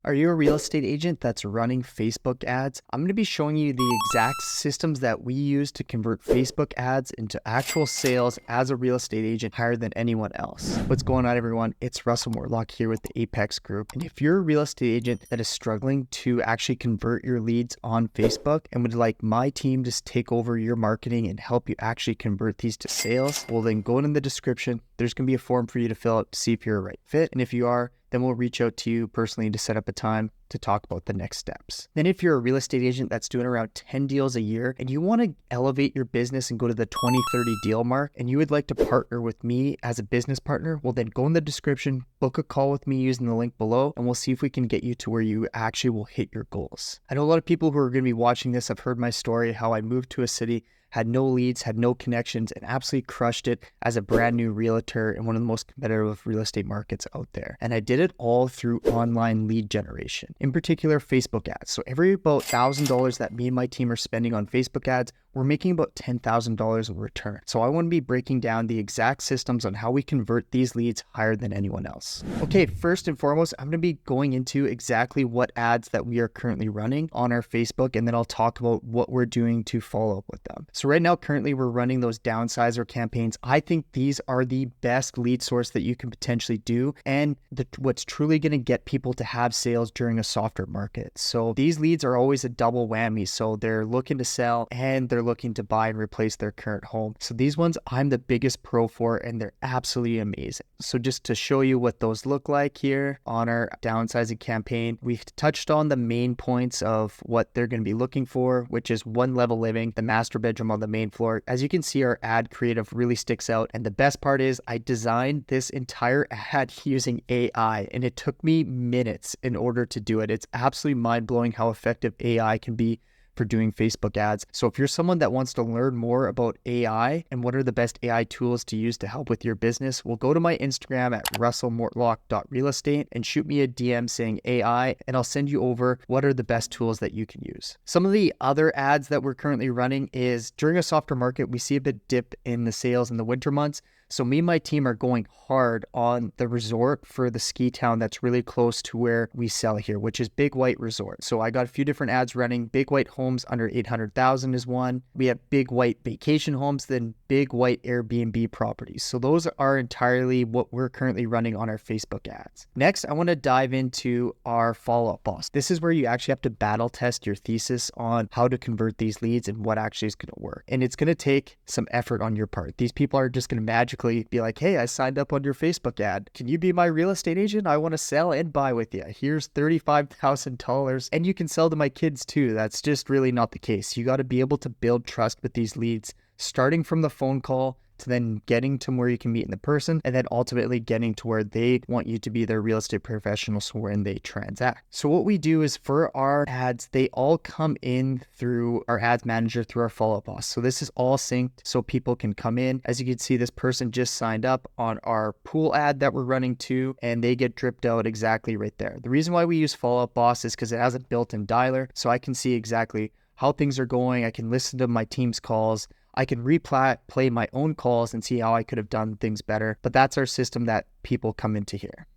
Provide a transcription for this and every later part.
Are you a real estate agent that's running Facebook ads? I'm going to be showing you the exact systems that we use to convert Facebook ads into actual sales as a real estate agent higher than anyone else. What's going on, everyone? It's Russell Mortlock here with the Apex Group. And if you're a real estate agent that is struggling to actually convert your leads on Facebook and would like my team to take over your marketing and help you actually convert these to sales, well, then go in the description. There's going to be a form for you to fill out to see if you're a right fit. And if you are, then we'll reach out to you personally to set up a time to talk about the next steps. Then if you're a real estate agent that's doing around 10 deals a year and you want to elevate your business and go to the 20, 30 deal mark and you would like to partner with me as a business partner, well then go in the description, book a call with me using the link below, and we'll see if we can get you to where you actually will hit your goals. I know a lot of people who are going to be watching this have heard my story, how I moved to a city, had no leads, had no connections, and absolutely crushed it as a brand new realtor in one of the most competitive real estate markets out there. And I did it all through online lead generation, in particular Facebook ads. So every about $1,000 that me and my team are spending on Facebook ads, we're making about $10,000 of return. So I want to be breaking down the exact systems on how we convert these leads higher than anyone else. Okay, first and foremost, I'm going to be going into exactly what ads that we are currently running on our Facebook, and then I'll talk about what we're doing to follow up with them. So right now, currently we're running those downsizer campaigns. I think these are the best lead source that you can potentially do, and what's truly going to get people to have sales during a softer market. So these leads are always a double whammy. So they're looking to sell and they're looking to buy and replace their current home. So these ones I'm the biggest pro for, and they're absolutely amazing. So just to show you what those look like here on our downsizing campaign, we've touched on the main points of what they're going to be looking for, which is one level living, the master bedroom on the main floor. As you can see, our ad creative really sticks out. And the best part is I designed this entire ad using AI, and it took me minutes in order to do it. It's absolutely mind-blowing how effective AI can be for doing Facebook ads. So if you're someone that wants to learn more about AI and what are the best AI tools to use to help with your business, well, go to my Instagram at russellmortlock.realestate and shoot me a DM saying AI, and I'll send you over what are the best tools that you can use. Some of the other ads that we're currently running is during a softer market, we see a bit dip in the sales in the winter months. So me and my team are going hard on the resort for the ski town that's really close to where we sell here, which is Big White Resort. So I got a few different ads running. Big White Homes under 800,000 is one. We have Big White Vacation Homes, then Big White Airbnb properties. So those are entirely what we're currently running on our Facebook ads. Next, I want to dive into our follow-up boss. This is where you actually have to battle test your thesis on how to convert these leads and what actually is going to work. And it's going to take some effort on your part. These people are just going to magically be like, hey, I signed up on your Facebook ad. Can you be my real estate agent? I want to sell and buy with you. Here's $35,000 and you can sell to my kids too. That's just really not the case. You got to be able to build trust with these leads, starting from the phone call to then getting to where you can meet in the person, and then ultimately getting to where they want you to be their real estate professional so when they transact. So what we do is for our ads, they all come in through our ads manager through our follow-up boss. So this is all synced so people can come in. As you can see, this person just signed up on our pool ad that we're running too, and they get dripped out exactly right there. The reason why we use follow-up boss is because it has a built-in dialer, so I can see exactly how things are going. I can listen to my team's calls. I can play my own calls and see how I could have done things better. But that's our system that people come into here.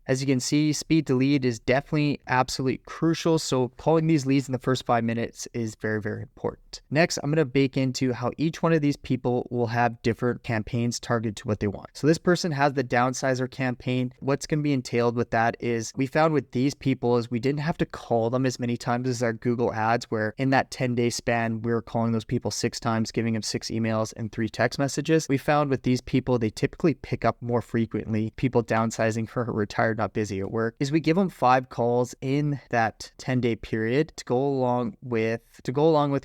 As you can see, speed to lead is definitely absolutely crucial. So calling these leads in the first 5 minutes is very, very important. Next, I'm going to bake into how each one of these people will have different campaigns targeted to what they want. So this person has the downsizer campaign. What's going to be entailed with that is we found with these people is we didn't have to call them as many times as our Google ads, where in that 10-day span, we were calling those people 6 times, giving them 6 emails and 3 text messages. We found with these people, they typically pick up more frequently. People downsizing for retired, not busy at work, is we give them 5 calls in that 10-day period to go along with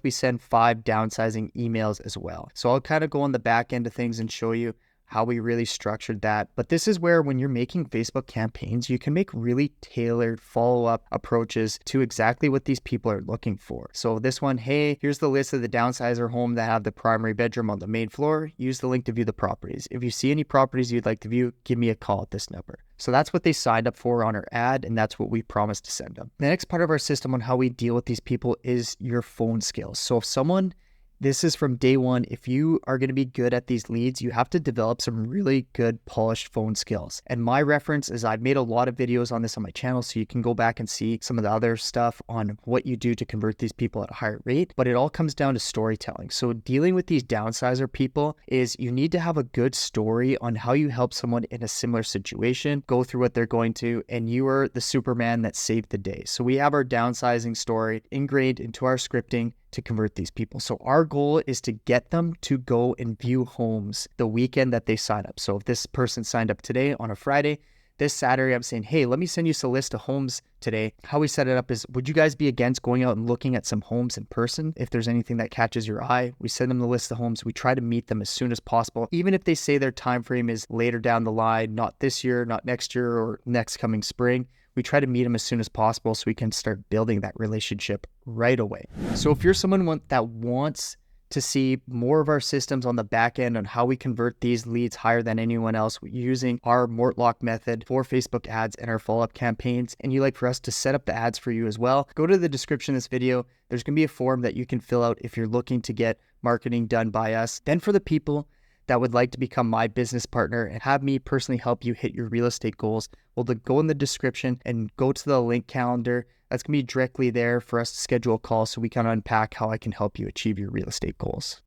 we send 5 downsizing emails as well. So I'll kind of go on the back end of things and show you how we really structured that. But this is where when you're making Facebook campaigns, you can make really tailored follow-up approaches to exactly what these people are looking for. So this one, hey, here's the list of the downsizer home that have the primary bedroom on the main floor. Use the link to view the properties. If you see any properties you'd like to view, give me a call at this number. So that's what they signed up for on our ad, and that's what we promised to send them. The next part of our system on how we deal with these people is your phone skills. So if someone This is from day one. If you are going to be good at these leads, you have to develop some really good polished phone skills. And my reference is I've made a lot of videos on this on my channel, so you can go back and see some of the other stuff on what you do to convert these people at a higher rate. But it all comes down to storytelling. So dealing with these downsizer people is you need to have a good story on how you help someone in a similar situation, go through what they're going to, and you are the Superman that saved the day. So we have our downsizing story ingrained into our scripting to convert these people. So our goal is to get them to go and view homes the weekend that they sign up. So if this person signed up today on a Friday, this Saturday, I'm saying, hey, let me send you a list of homes today. How we set it up is, would you guys be against going out and looking at some homes in person? If there's anything that catches your eye, we send them the list of homes. We try to meet them as soon as possible. Even if they say their time frame is later down the line, not this year, not next year, or next coming spring, we try to meet them as soon as possible so we can start building that relationship right away. So if you're someone that wants to see more of our systems on the back end on how we convert these leads higher than anyone else using our Mortlock method for Facebook ads and our follow-up campaigns, and you like for us to set up the ads for you as well, go to the description of this video. There's going to be a form that you can fill out if you're looking to get marketing done by us. Then for the people that would like to become my business partner and have me personally help you hit your real estate goals, well, go in the description and go to the link calendar. That's going to be directly there for us to schedule a call so we can unpack how I can help you achieve your real estate goals.